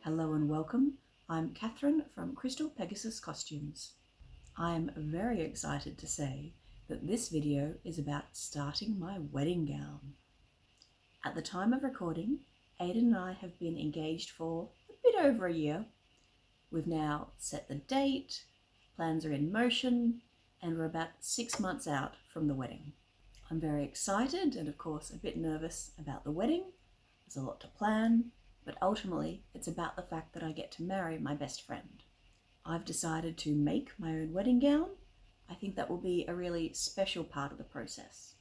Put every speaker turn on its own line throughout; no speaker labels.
Hello and welcome. I'm Catherine from Crystal Pegasus Costumes. I'm very excited to say that this video is about starting my wedding gown. At the time of recording, Aidan and I have been engaged for a bit over a year. We've now set the date, plans are in motion, and we're about 6 months out from the wedding. I'm very excited and of course a bit nervous about the wedding. There's a lot to plan, but ultimately it's about the fact that I get to marry my best friend. I've decided to make my own wedding gown. I think that will be a really special part of the process.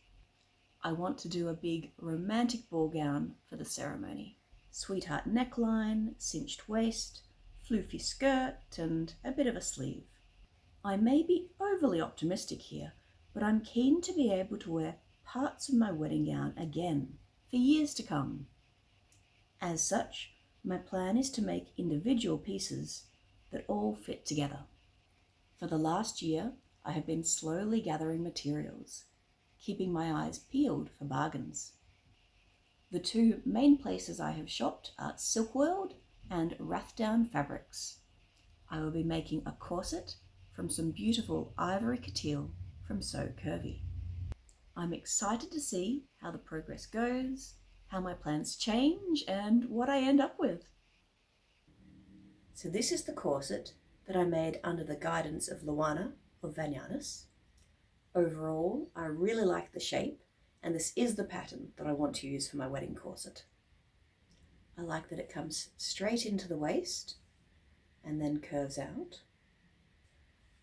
I want to do a big romantic ball gown for the ceremony. Sweetheart neckline, cinched waist, floofy skirt, and a bit of a sleeve. I may be overly optimistic here, but I'm keen to be able to wear parts of my wedding gown again for years to come. As such, my plan is to make individual pieces that all fit together. For the last year, I have been slowly gathering materials, keeping my eyes peeled for bargains. The two main places I have shopped are Silk World and Rathdown Fabrics. I will be making a corset from some beautiful ivory couture from Sew Curvy. I'm excited to see how the progress goes, how my plans change, and what I end up with. So this is the corset that I made under the guidance of Luana of Vanyanis. Overall, I really like the shape, and this is the pattern that I want to use for my wedding corset. I like that it comes straight into the waist and then curves out.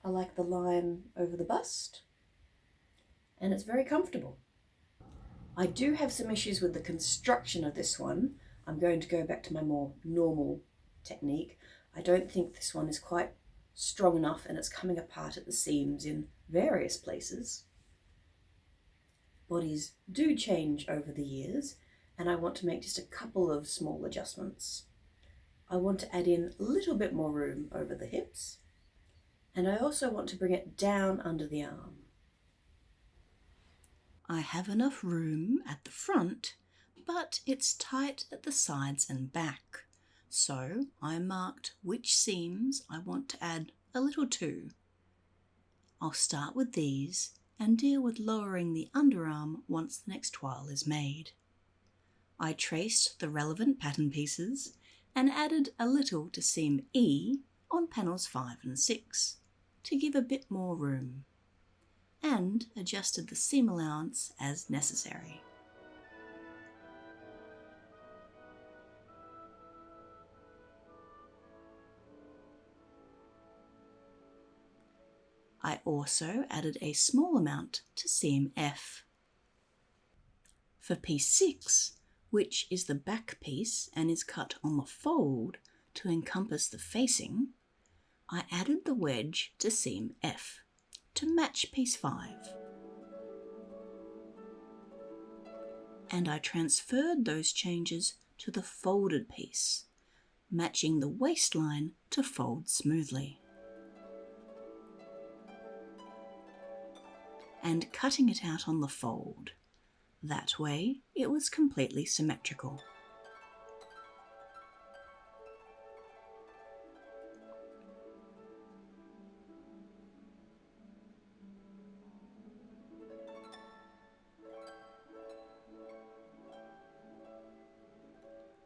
I like the line over the bust, and it's very comfortable. I do have some issues with the construction of this one. I'm going to go back to my more normal technique. I don't think this one is quite strong enough, and it's coming apart at the seams in various places. Bodies do change over the years, and I want to make just a couple of small adjustments. I want to add in a little bit more room over the hips, and I also want to bring it down under the arm. I have enough room at the front, but it's tight at the sides and back. So I marked which seams I want to add a little to. I'll start with these and deal with lowering the underarm once the next toile is made. I traced the relevant pattern pieces and added a little to seam E on panels 5 and 6 to give a bit more room, and adjusted the seam allowance as necessary. I also added a small amount to seam F. For piece 6, which is the back piece and is cut on the fold to encompass the facing, I added the wedge to seam F to match piece 5. And I transferred those changes to the folded piece, matching the waistline to fold smoothly, and cutting it out on the fold. That way it was completely symmetrical.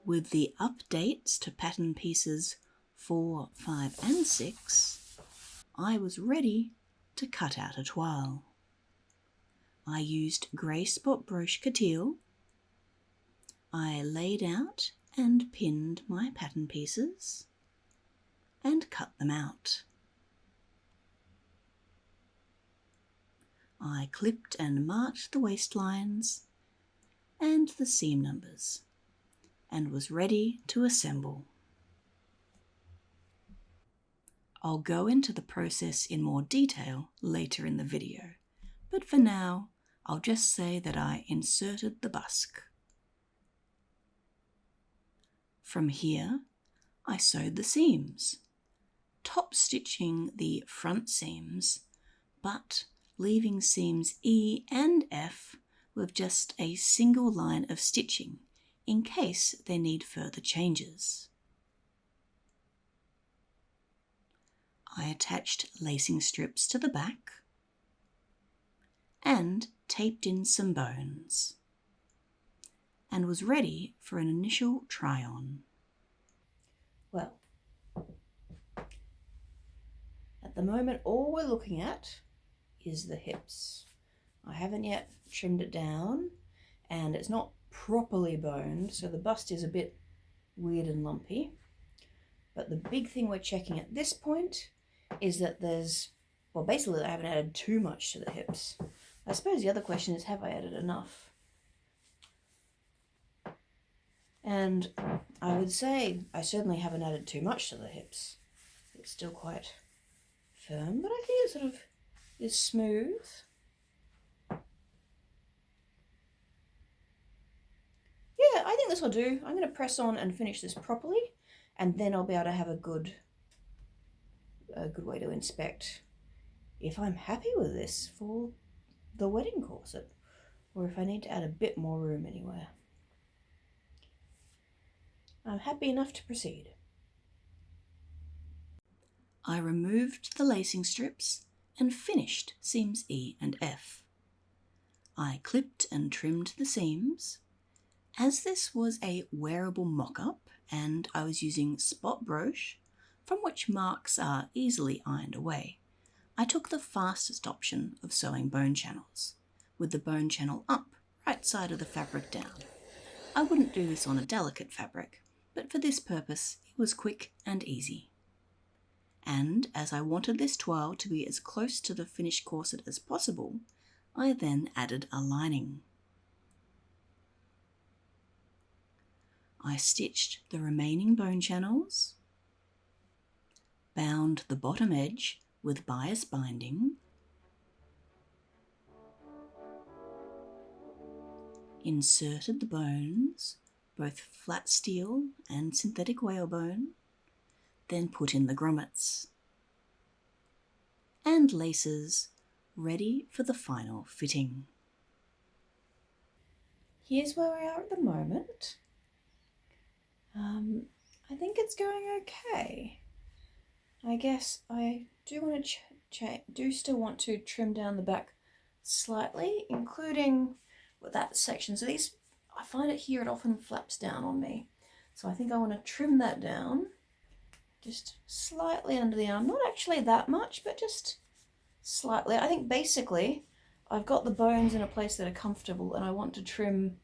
With the updates to pattern pieces 4, 5 and 6, I was ready to cut out a toile. I used grey spot broche couture. I laid out and pinned my pattern pieces and cut them out. I clipped and marked the waistlines and the seam numbers, and was ready to assemble. I'll go into the process in more detail later in the video, but for now I'll just say that I inserted the busk. From here I sewed the seams, top stitching the front seams, but leaving seams E and F with just a single line of stitching in case they need further changes. I attached lacing strips to the back and taped in some bones and was ready for an initial try-on. Well, at the moment all we're looking at is the hips. I haven't yet trimmed it down and it's not properly boned, so the bust is a bit weird and lumpy. But the big thing we're checking at this point is that basically I haven't added too much to the hips. I suppose the other question is, have I added enough? And I would say I certainly haven't added too much to the hips. It's still quite firm, but I think it sort of is smooth. Yeah, I think this will do. I'm going to press on and finish this properly, and then I'll be able to have a good way to inspect if I'm happy with this for the wedding corset, or if I need to add a bit more room anywhere. I'm happy enough to proceed. I removed the lacing strips and finished seams E and F. I clipped and trimmed the seams. As this was a wearable mock-up and I was using spot broche, from which marks are easily ironed away, I took the fastest option of sewing bone channels, with the bone channel up, right side of the fabric down. I wouldn't do this on a delicate fabric, but for this purpose it was quick and easy. And as I wanted this toile to be as close to the finished corset as possible, I then added a lining. I stitched the remaining bone channels, bound the bottom edge with bias binding, inserted the bones, both flat steel and synthetic whalebone, then put in the grommets and laces ready for the final fitting. Here's where we are at the moment. I think it's going okay. I guess I do want to still want to trim down the back slightly, including with that section. So these, I find it here, it often flaps down on me. So I think I want to trim that down just slightly under the arm. Not actually that much, but just slightly. I think basically I've got the bones in a place that are comfortable and I want to trim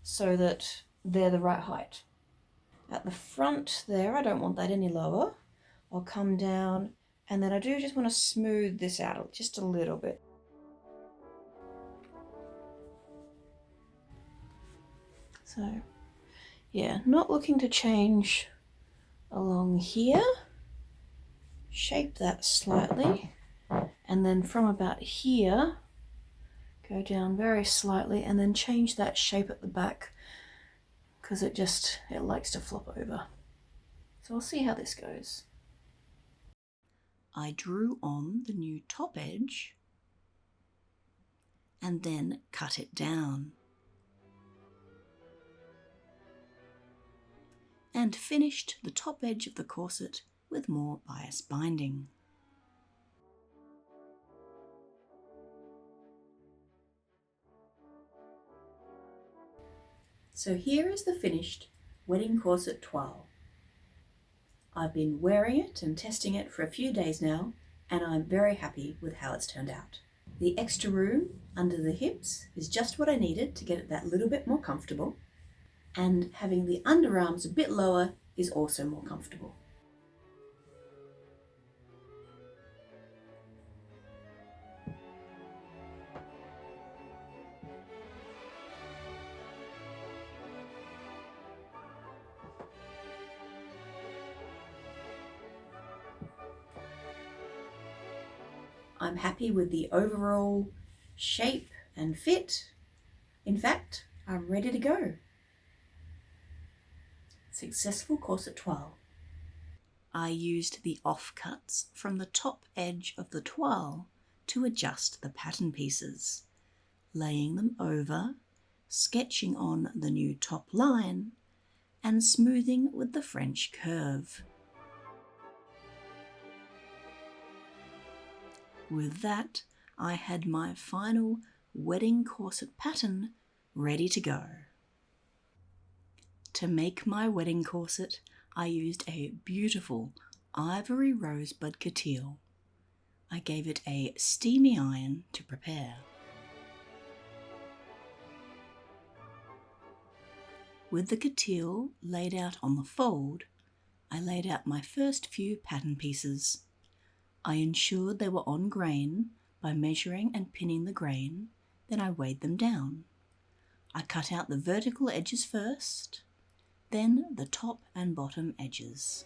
so that they're the right height. At the front there, I don't want that any lower. I'll come down, and then I do just want to smooth this out just a little bit. So yeah, not looking to change along here. Shape that slightly, and then from about here go down very slightly and then change that shape at the back, because it likes to flop over. So we'll see how this goes. I drew on the new top edge and then cut it down and finished the top edge of the corset with more bias binding. So here is the finished wedding corset toile. I've been wearing it and testing it for a few days now, and I'm very happy with how it's turned out. The extra room under the hips is just what I needed to get it that little bit more comfortable, and having the underarms a bit lower is also more comfortable. I'm happy with the overall shape and fit. In fact, I'm ready to go. Successful corset toile. I used the offcuts from the top edge of the toile to adjust the pattern pieces, laying them over, sketching on the new top line, and smoothing with the French curve. With that, I had my final wedding corset pattern ready to go. To make my wedding corset, I used a beautiful ivory rosebud couture. I gave it a steamy iron to prepare. With the couture laid out on the fold, I laid out my first few pattern pieces. I ensured they were on grain by measuring and pinning the grain, then I weighed them down. I cut out the vertical edges first, then the top and bottom edges.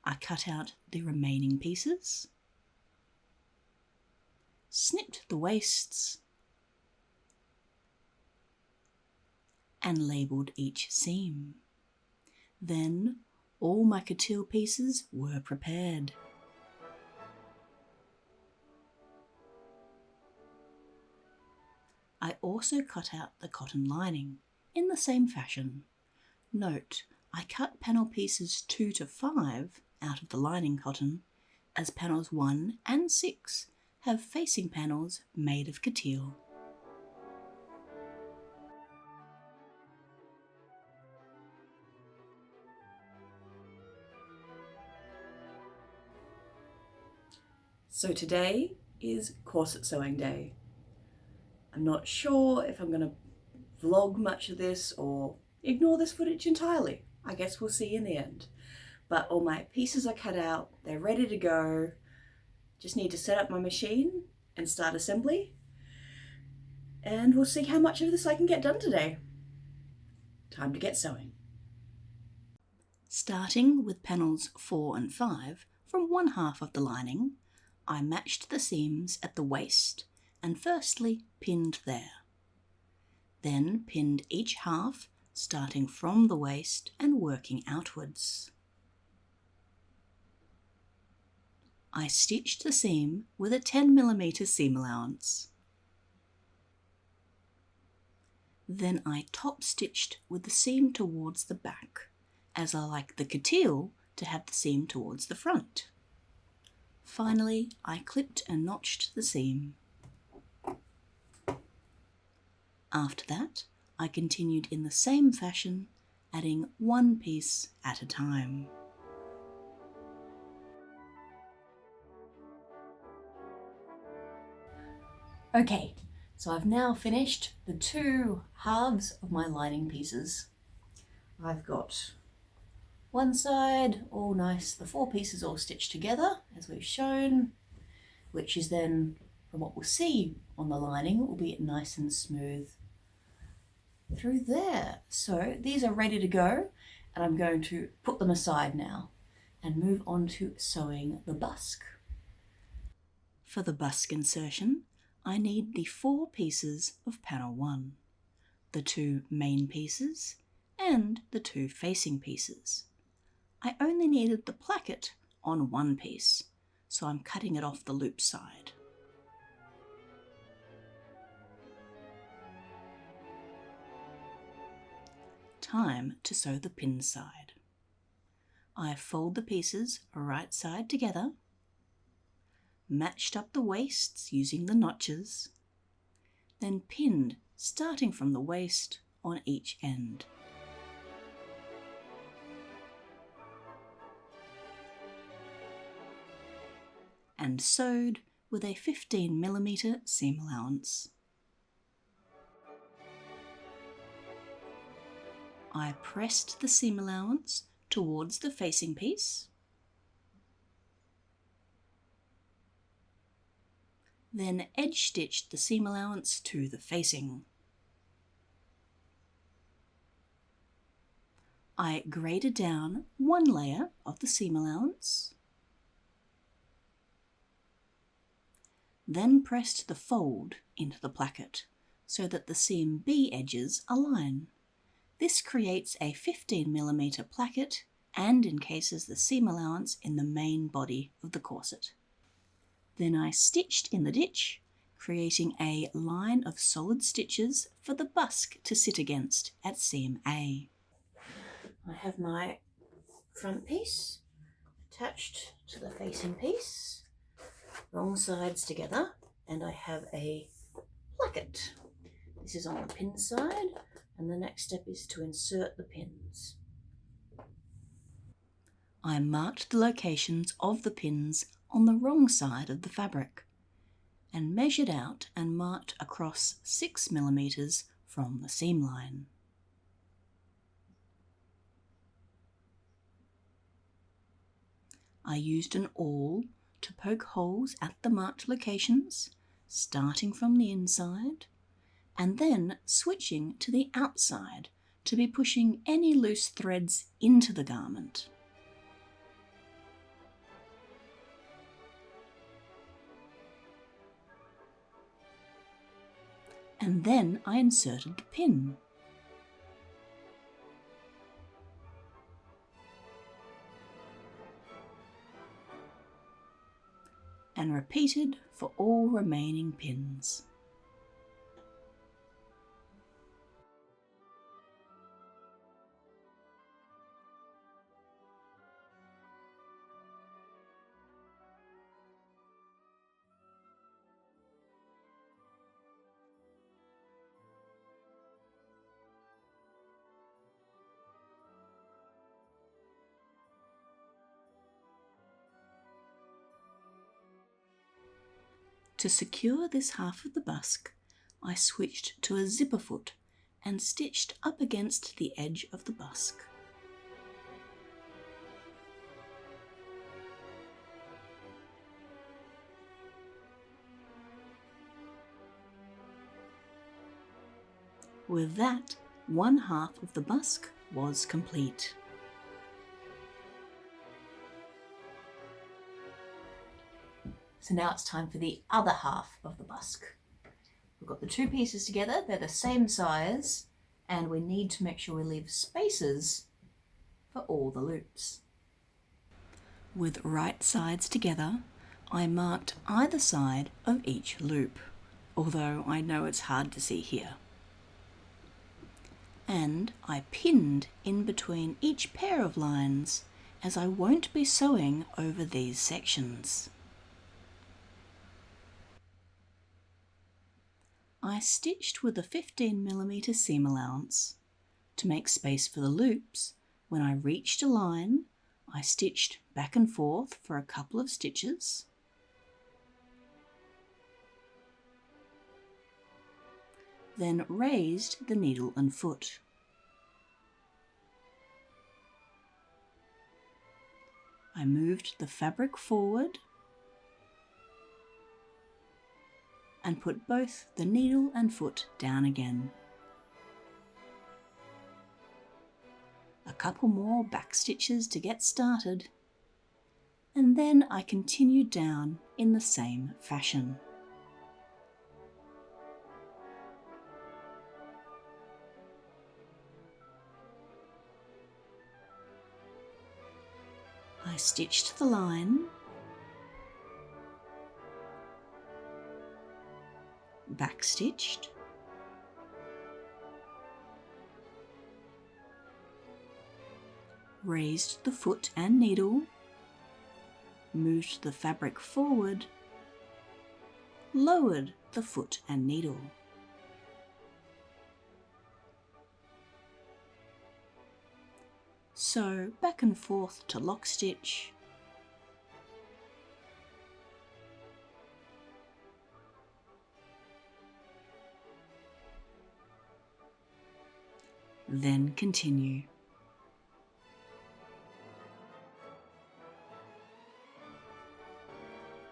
I cut out the remaining pieces, snipped the waists, and labelled each seam. Then all my couture pieces were prepared. I also cut out the cotton lining in the same fashion. Note, I cut panel pieces 2 to 5 out of the lining cotton, as panels 1 and 6 have facing panels made of couture. So today is corset sewing day. I'm not sure if I'm going to vlog much of this or ignore this footage entirely. I guess we'll see in the end. But all my pieces are cut out, they're ready to go. Just need to set up my machine and start assembly. And we'll see how much of this I can get done today. Time to get sewing. Starting with panels 4 and 5 from one half of the lining, I matched the seams at the waist and firstly pinned there. Then pinned each half, starting from the waist and working outwards. I stitched the seam with a 10mm seam allowance. Then I top stitched with the seam towards the back, as I like the couture to have the seam towards the front. Finally, I clipped and notched the seam. After that, I continued in the same fashion, adding one piece at a time. Okay, so I've now finished the 2 halves of my lining pieces. I've got one side all nice, the 4 pieces all stitched together as we've shown, which is then, from what we'll see on the lining, it will be nice and smooth through there. So these are ready to go, and I'm going to put them aside now and move on to sewing the busk. For the busk insertion, I need the 4 pieces of panel 1, the 2 main pieces and the 2 facing pieces. I only needed the placket on one piece, so I'm cutting it off the loop side. Time to sew the pin side. I fold the pieces right side together, matched up the waists using the notches, then pinned starting from the waist on each end. And sewed with a 15mm seam allowance. I pressed the seam allowance towards the facing piece, then edge stitched the seam allowance to the facing. I graded down one layer of the seam allowance, then pressed the fold into the placket so that the seam B edges align. This creates a 15mm placket and encases the seam allowance in the main body of the corset. Then I stitched in the ditch, creating a line of solid stitches for the busk to sit against at seam A. I have my front piece attached to the facing piece, wrong sides together, and I have a placket. This is on the pin side, and the next step is to insert the pins. I marked the locations of the pins on the wrong side of the fabric and measured out and marked across 6 millimeters from the seam line. I used an awl to poke holes at the marked locations, starting from the inside, and then switching to the outside to be pushing any loose threads into the garment. And then I inserted the pin. And repeated for all remaining pins. To secure this half of the busk, I switched to a zipper foot and stitched up against the edge of the busk. With that, one half of the busk was complete. So now it's time for the other half of the busk. We've got the two pieces together, they're the same size, and we need to make sure we leave spaces for all the loops. With right sides together, I marked either side of each loop, although I know it's hard to see here. And I pinned in between each pair of lines, as I won't be sewing over these sections. I stitched with a 15mm seam allowance. To make space for the loops, when I reached a line, I stitched back and forth for a couple of stitches, then raised the needle and foot. I moved the fabric forward and put both the needle and foot down again. A couple more back stitches to get started, and then I continued down in the same fashion. I stitched the line, backstitched, raised the foot and needle, moved the fabric forward, lowered the foot and needle. Sew back and forth to lock stitch, then continue.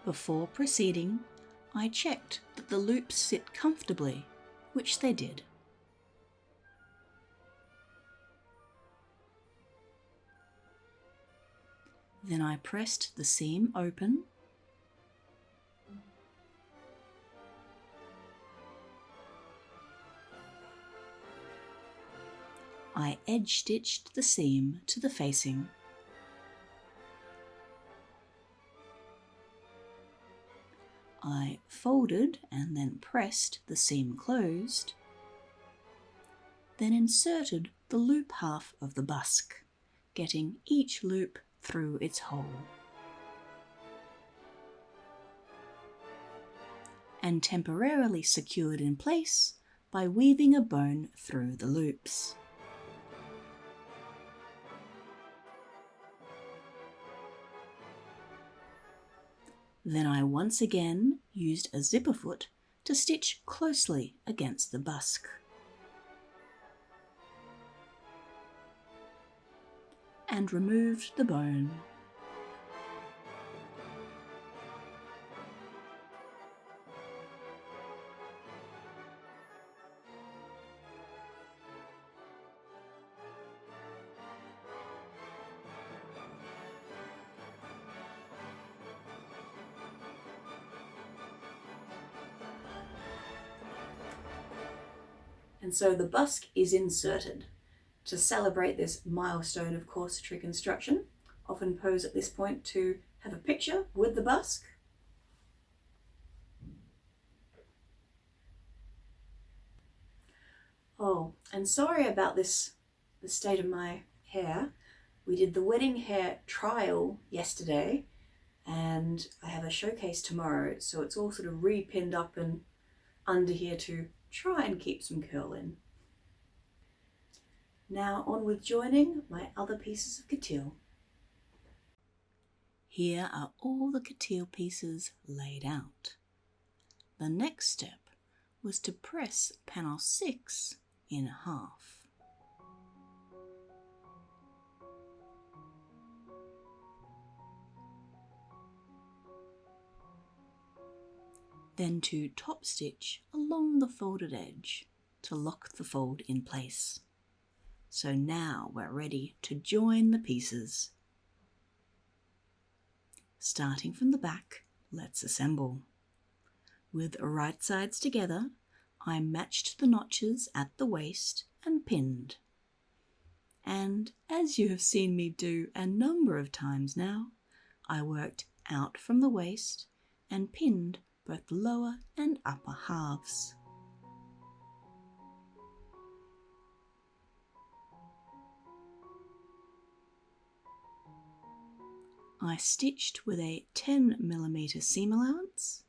Before proceeding, I checked that the loops sit comfortably, which they did. Then I pressed the seam open, I edge stitched the seam to the facing. I folded and then pressed the seam closed, then inserted the loop half of the busk, getting each loop through its hole. And temporarily secured in place by weaving a bone through the loops. Then I once again used a zipper foot to stitch closely against the busk. And removed the bone. And so the busk is inserted. To celebrate this milestone of corsetry construction, often pose at this point to have a picture with the busk. Oh, and sorry about the state of my hair. We did the wedding hair trial yesterday, and I have a showcase tomorrow, so it's all sort of re-pinned up and under here to try and keep some curl in. Now on with joining my other pieces of couture. Here are all the couture pieces laid out. The next step was to press panel 6 in half. Then to top stitch along the folded edge to lock the fold in place. So now we're ready to join the pieces. Starting from the back, let's assemble. With right sides together, I matched the notches at the waist and pinned. And as you have seen me do a number of times now, I worked out from the waist and pinned both the lower and upper halves. I stitched with a 10mm seam allowance,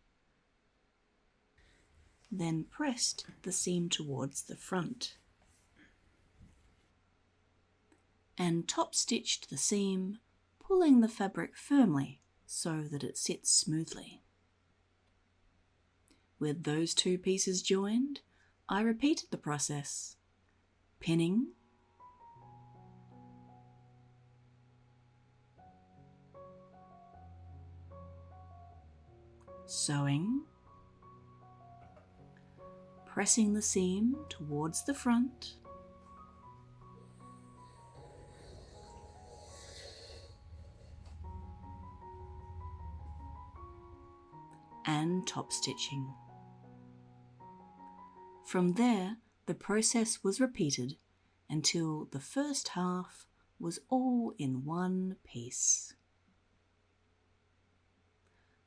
then pressed the seam towards the front, and top stitched the seam, pulling the fabric firmly so that it sits smoothly. With those two pieces joined, I repeated the process, pinning, sewing, pressing the seam towards the front, and top stitching. From there, the process was repeated until the first half was all in one piece.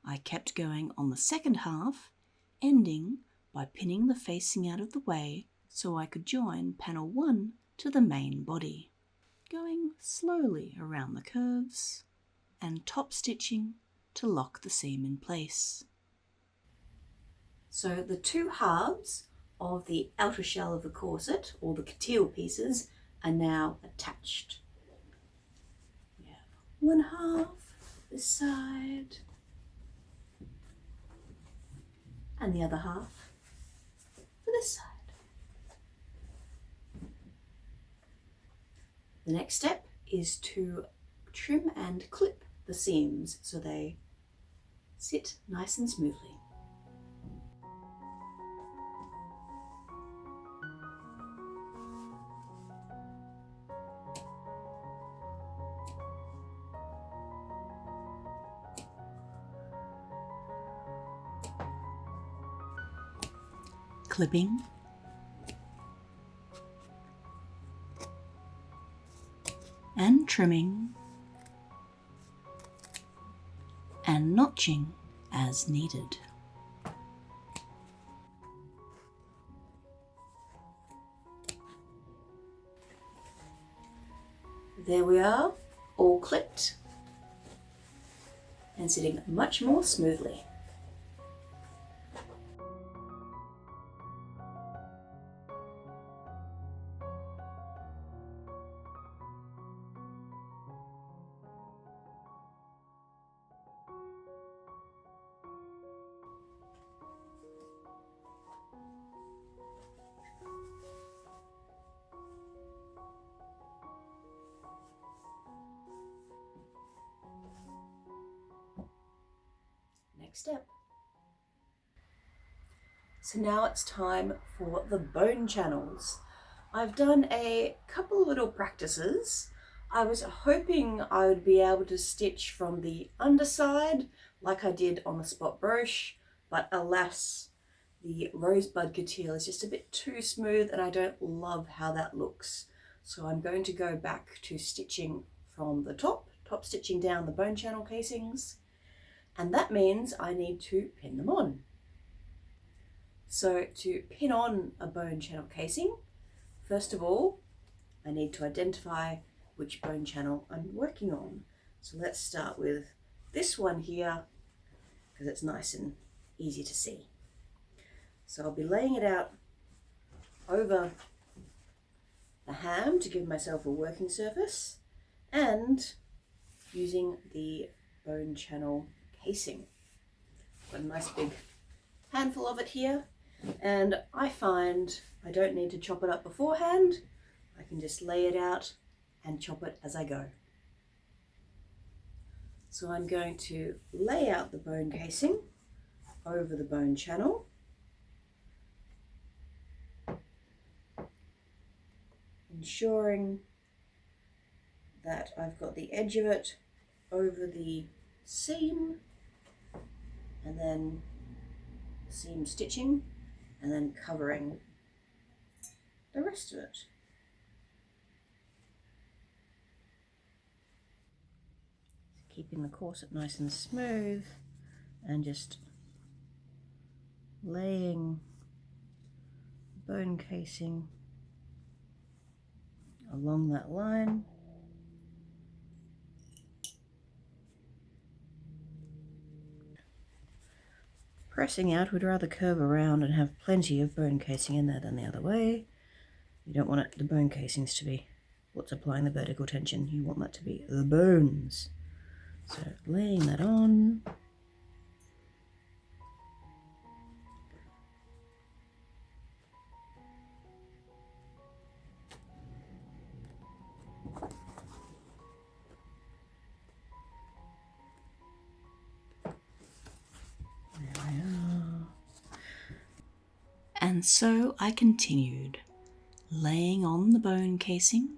I kept going on the second half, ending by pinning the facing out of the way so I could join panel 1 to the main body, going slowly around the curves and top stitching to lock the seam in place. So the two halves of the outer shell of the corset, or the couture pieces, are now attached. We have one half this side and the other half for this side. The next step is to trim and clip the seams so they sit nice and smoothly. Clipping, and trimming, and notching as needed. There we are, all clipped and sitting much more smoothly. Next step. So now it's time for the bone channels. I've done a couple of little practices. I was hoping I would be able to stitch from the underside like I did on the spot brooch, but alas, the rosebud couture is just a bit too smooth and I don't love how that looks. So I'm going to go back to stitching from the top stitching down the bone channel casings, and that means I need to pin them on. So to pin on a bone channel casing, first of all, I need to identify which bone channel I'm working on. So let's start with this one here, because it's nice and easy to see. So I'll be laying it out over the ham to give myself a working surface and using the bone channel casing. Got a nice big handful of it here, and I find I don't need to chop it up beforehand. I can just lay it out and chop it as I go. So I'm going to lay out the bone casing over the bone channel, ensuring that I've got the edge of it over the seam, and then seam stitching, and then covering the rest of it. Keeping the corset nice and smooth and just laying bone casing along that line. Pressing out, we'd rather curve around and have plenty of bone casing in there than the other way. You don't want the bone casings to be what's applying the vertical tension. You want that to be the bones. So laying that on. And so I continued, laying on the bone casing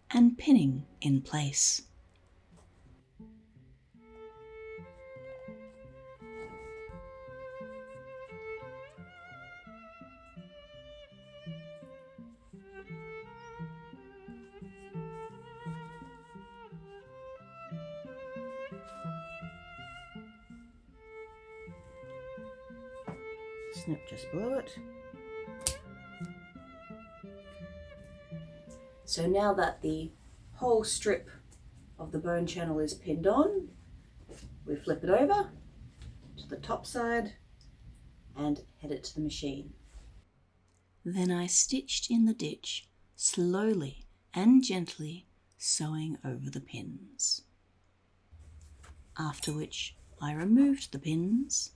and pinning in place. Snip just below it. So now that the whole strip of the bone channel is pinned on, we flip it over to the top side and head it to the machine. Then I stitched in the ditch, slowly and gently sewing over the pins. After which I removed the pins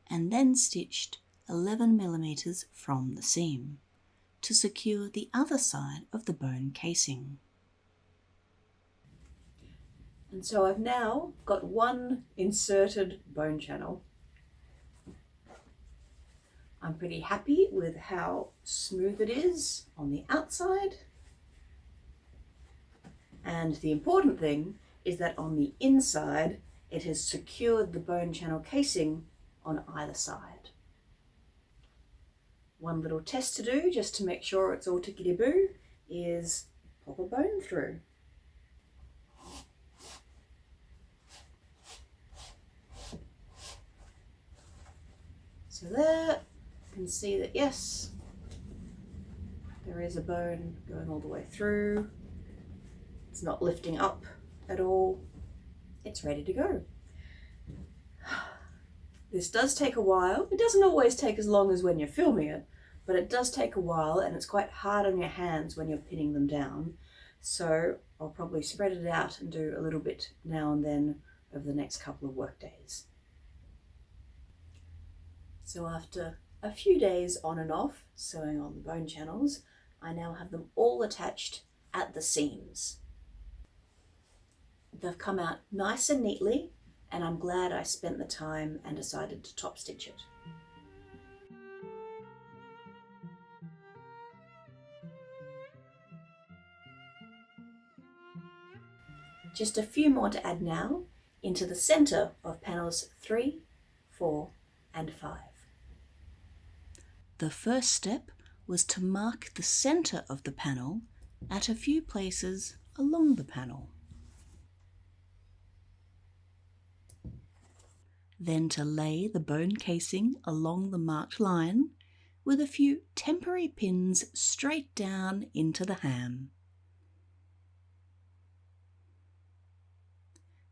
and then stitched 11 millimeters from the seam to secure the other side of the bone casing. And so I've now got one inserted bone channel. I'm pretty happy with how smooth it is on the outside. And the important thing is that on the inside, it has secured the bone channel casing on either side. One little test to do, just to make sure it's all tickety-boo, is pop a bone through. So there, you can see that yes, There is a bone going all the way through. It's not lifting up at all. It's ready to go. This does take a while. It doesn't always take as long as when you're filming it, but it does take a while, and it's quite hard on your hands when you're pinning them down. So I'll probably spread it out and do a little bit now and then over the next couple of work days. So after a few days on and off sewing on the bone channels, I now have them all attached at the seams. They've come out nice and neatly, and I'm glad I spent the time and decided to top stitch it. Just a few more to add now into the center of panels 3, 4 and 5. The first step was to mark the center of the panel at a few places along the panel. Then to lay the bone casing along the marked line with a few temporary pins straight down into the ham.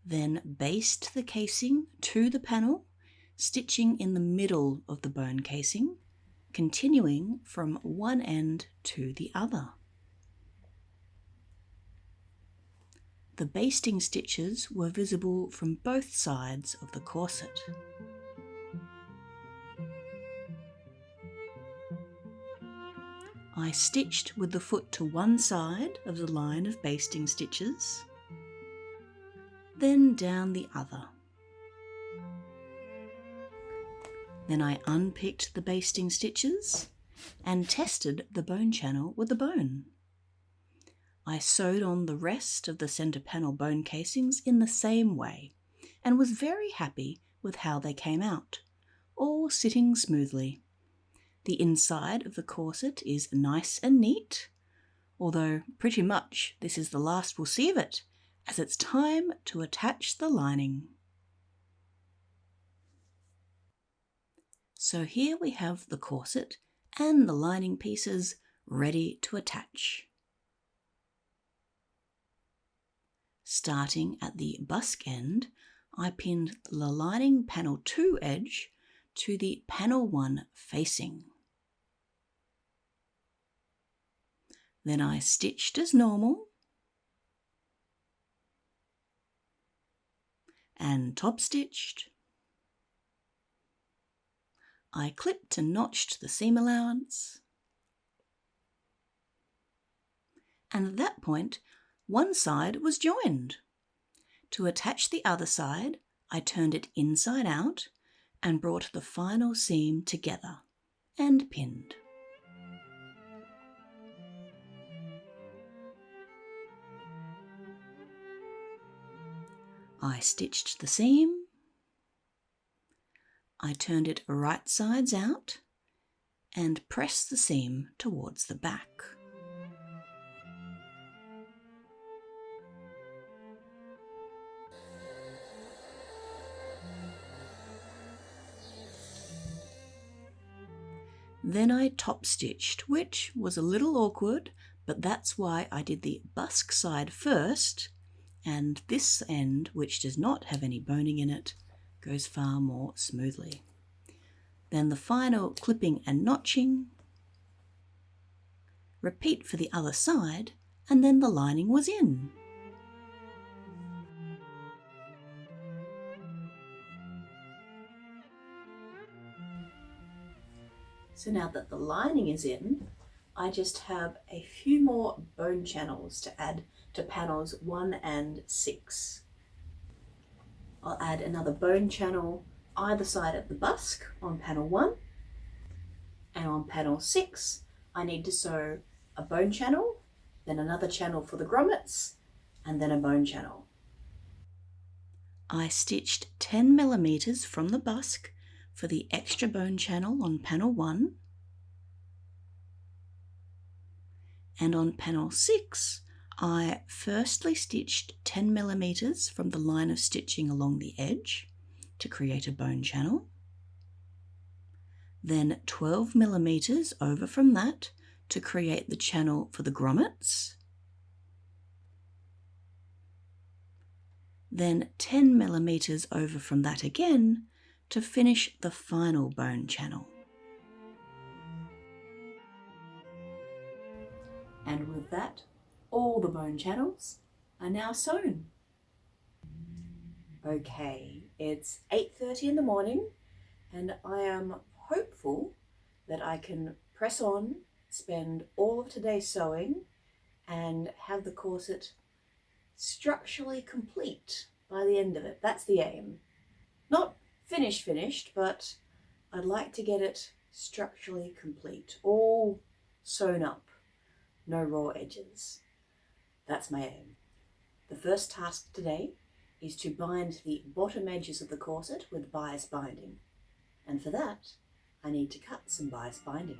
Then baste the casing to the panel, stitching in the middle of the bone casing, continuing from one end to the other. The basting stitches were visible from both sides of the corset. I stitched with the foot to one side of the line of basting stitches, then down the other. Then I unpicked the basting stitches and tested the bone channel with the bone. I sewed on the rest of the centre panel bone casings in the same way and was very happy with how they came out, all sitting smoothly. The inside of the corset is nice and neat, although pretty much this is the last we'll see of it, as it's time to attach the lining. So here we have the corset and the lining pieces ready to attach. Starting at the busk end, I pinned the lining panel 2 edge to the panel 1 facing. Then I stitched as normal and top stitched. I clipped and notched the seam allowance, and at that point one side was joined. To attach the other side, I turned it inside out and brought the final seam together and pinned. I stitched the seam, I turned it right sides out and pressed the seam towards the back. Then I top stitched, which was a little awkward, but that's why I did the busk side first, and this end, which does not have any boning in it, goes far more smoothly. Then the final clipping and notching. Repeat for the other side, and then the lining was in. So now that the lining is in, I just have a few more bone channels to add to panels 1 and 6. I'll add another bone channel either side of the busk on panel 1, and on panel 6 I need to sew a bone channel, then another channel for the grommets, and then a bone channel. I stitched 10 millimeters from the busk for the extra bone channel on panel 1, and on panel 6 I firstly stitched 10 millimeters from the line of stitching along the edge to create a bone channel, then 12 millimeters over from that to create the channel for the grommets, then 10 millimeters over from that again to finish the final bone channel. And with that, all the bone channels are now sewn. Okay, it's 8:30 in the morning and I am hopeful that I can press on, spend all of today sewing and have the corset structurally complete by the end of it. That's the aim. Not finished, but I'd like to get it structurally complete, all sewn up, no raw edges. That's my aim. The first task today is to bind the bottom edges of the corset with bias binding. And for that, I need to cut some bias binding.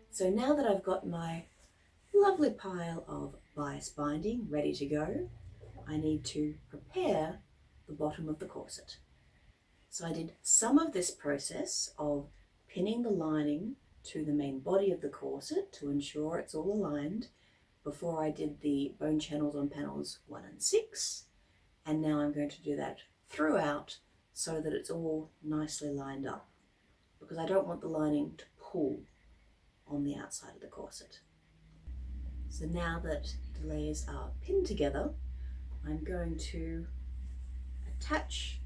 So now that I've got my lovely pile of bias binding ready to go, I need to prepare the bottom of the corset. So I did some of this process of pinning the lining to the main body of the corset to ensure it's all aligned before I did the bone channels on panels 1 and 6. And now I'm going to do that throughout so that it's all nicely lined up, because I don't want the lining to pull on the outside of the corset. So now that the layers are pinned together, I'm going to attach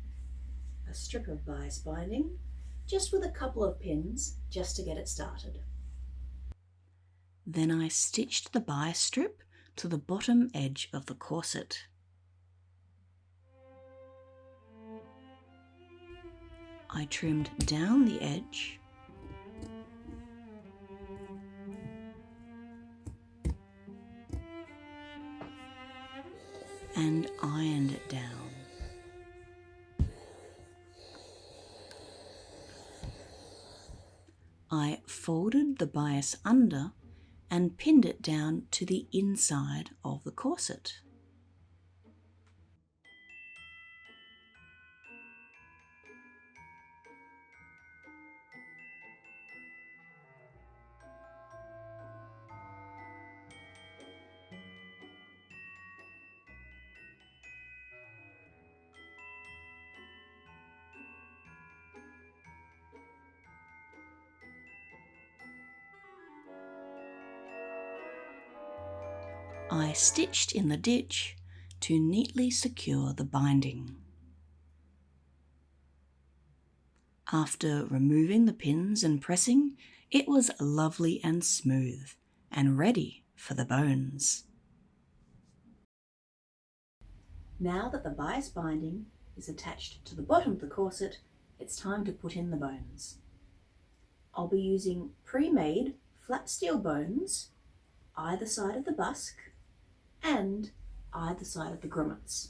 a strip of bias binding just with a couple of pins just to get it started. Then I stitched the bias strip to the bottom edge of the corset. I trimmed down the edge and ironed it down. I folded the bias under and pinned it down to the inside of the corset. I stitched in the ditch to neatly secure the binding. After removing the pins and pressing, it was lovely and smooth and ready for the bones. Now that the bias binding is attached to the bottom of the corset, it's time to put in the bones. I'll be using pre-made flat steel bones either side of the busk and either side of the grommets.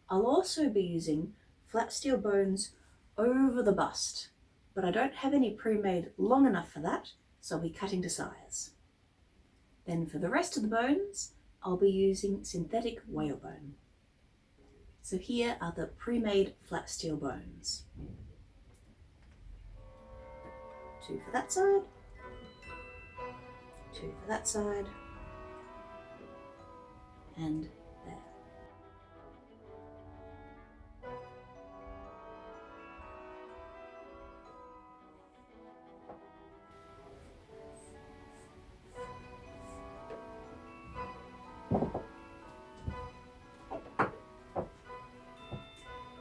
I'll also be using flat steel bones over the bust, but I don't have any pre-made long enough for that, so I'll be cutting to size. Then for the rest of the bones, I'll be using synthetic whalebone. So here are the pre-made flat steel bones. 2 for that side, 2 for that side, and there.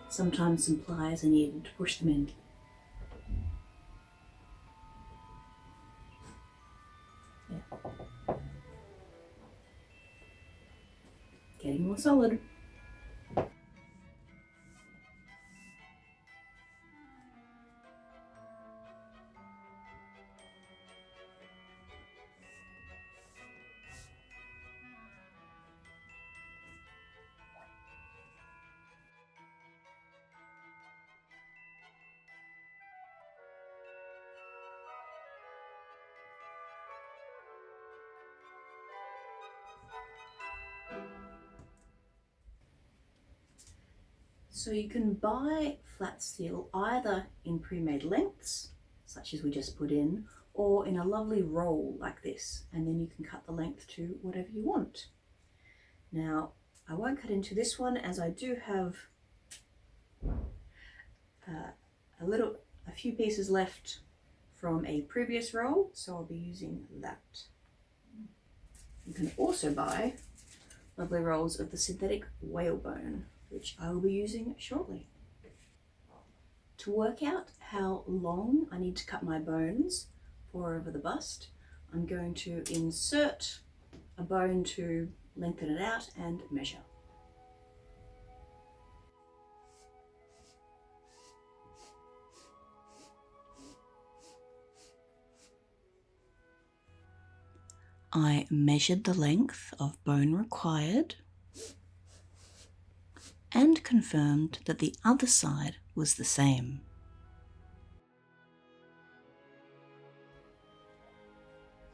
Sometimes some pliers are needed to push them in. Yeah. Getting more solid. So you can buy flat steel either in pre-made lengths, such as we just put in, or in a lovely roll like this, and then you can cut the length to whatever you want. Now, I won't cut into this one as I do have a few pieces left from a previous roll, so I'll be using that. You can also buy lovely rolls of the synthetic whalebone, which I will be using shortly. To work out how long I need to cut my bones for over the bust, I'm going to insert a bone to lengthen it out and measure. I measured the length of bone required and confirmed that the other side was the same.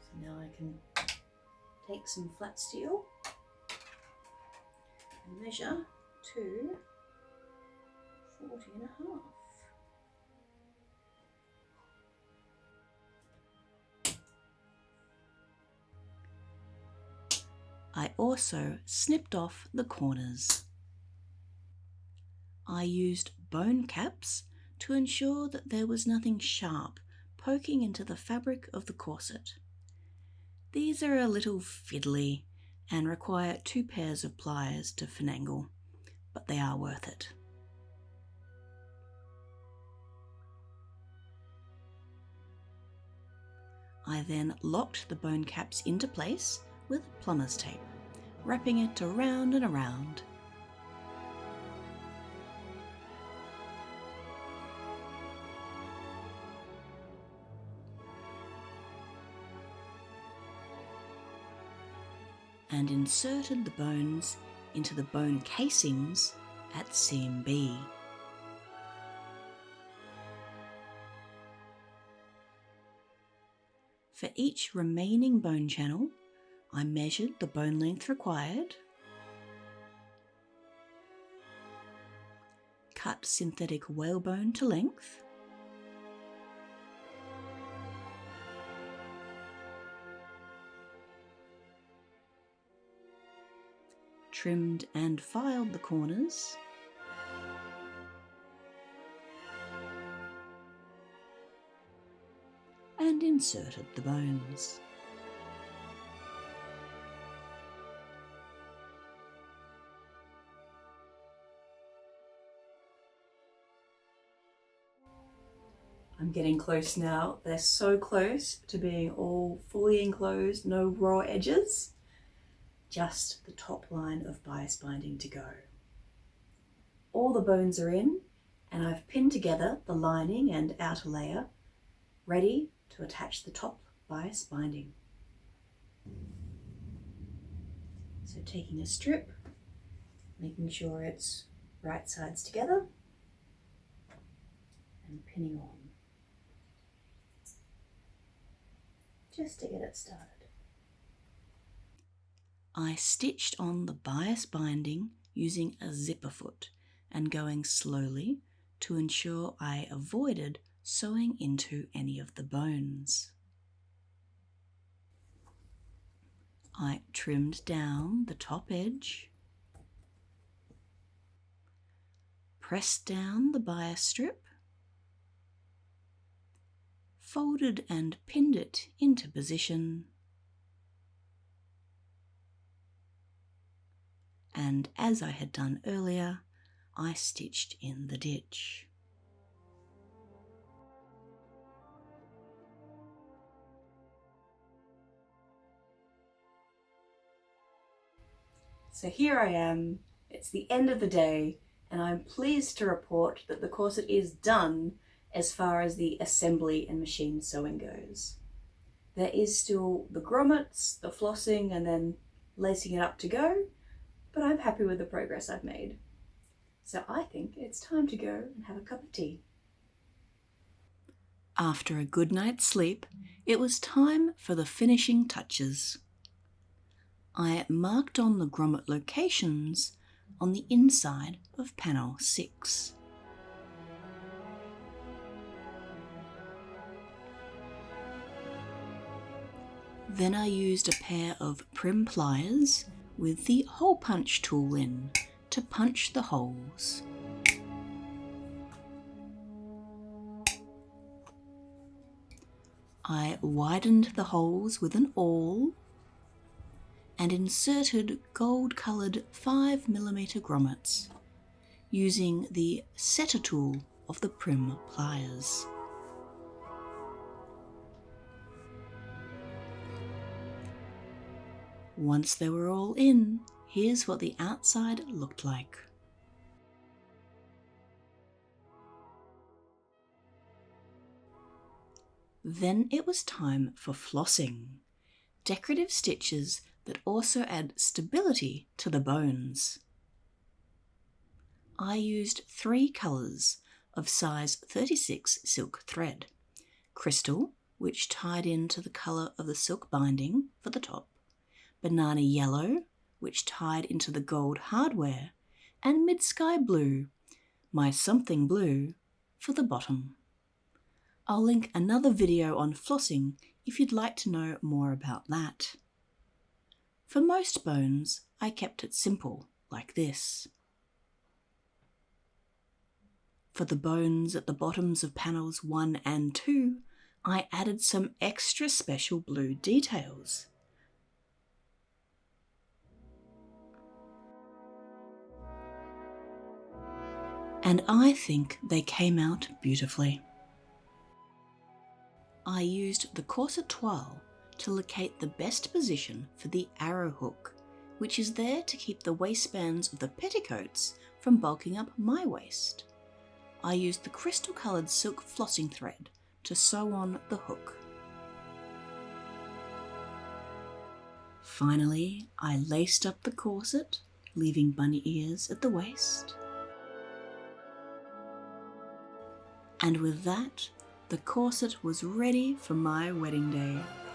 So now I can take some flat steel and measure to 40.5. I also snipped off the corners. I used bone caps to ensure that there was nothing sharp poking into the fabric of the corset. These are a little fiddly and require 2 pairs of pliers to finagle, but they are worth it. I then locked the bone caps into place with plumber's tape, wrapping it around and around. And inserted the bones into the bone casings at seam B. For each remaining bone channel, I measured the bone length required, cut synthetic whalebone to length, trimmed and filed the corners, and inserted the bones. I'm getting close now. They're so close to being all fully enclosed, no raw edges. Just the top line of bias binding to go. All the bones are in, and I've pinned together the lining and outer layer, ready to attach the top bias binding. So taking a strip, making sure it's right sides together, and pinning on, just to get it started. I stitched on the bias binding using a zipper foot and going slowly to ensure I avoided sewing into any of the bones. I trimmed down the top edge, pressed down the bias strip, folded and pinned it into position, and as I had done earlier, I stitched in the ditch. So here I am, it's the end of the day, and I'm pleased to report that the corset is done as far as the assembly and machine sewing goes. There is still the grommets, the flossing, and then lacing it up to go, but I'm happy with the progress I've made. So I think it's time to go and have a cup of tea. After a good night's sleep, it was time for the finishing touches. I marked on the grommet locations on the inside of panel 6. Then I used a pair of prim pliers with the hole punch tool in to punch the holes. I widened the holes with an awl and inserted gold-coloured 5mm grommets using the setter tool of the prim pliers. Once they were all in, here's what the outside looked like. Then it was time for flossing, decorative stitches that also add stability to the bones. I used 3 colours of size 36 silk thread: crystal, which tied into the colour of the silk binding for the top, banana yellow, which tied into the gold hardware, and mid-sky blue, my something blue, for the bottom. I'll link another video on flossing if you'd like to know more about that. For most bones, I kept it simple, like this. For the bones at the bottoms of panels 1 and 2, I added some extra special blue details. And I think they came out beautifully. I used the corset toile to locate the best position for the arrow hook, which is there to keep the waistbands of the petticoats from bulking up my waist. I used the crystal-coloured silk flossing thread to sew on the hook. Finally, I laced up the corset, leaving bunny ears at the waist. And with that, the corset was ready for my wedding day.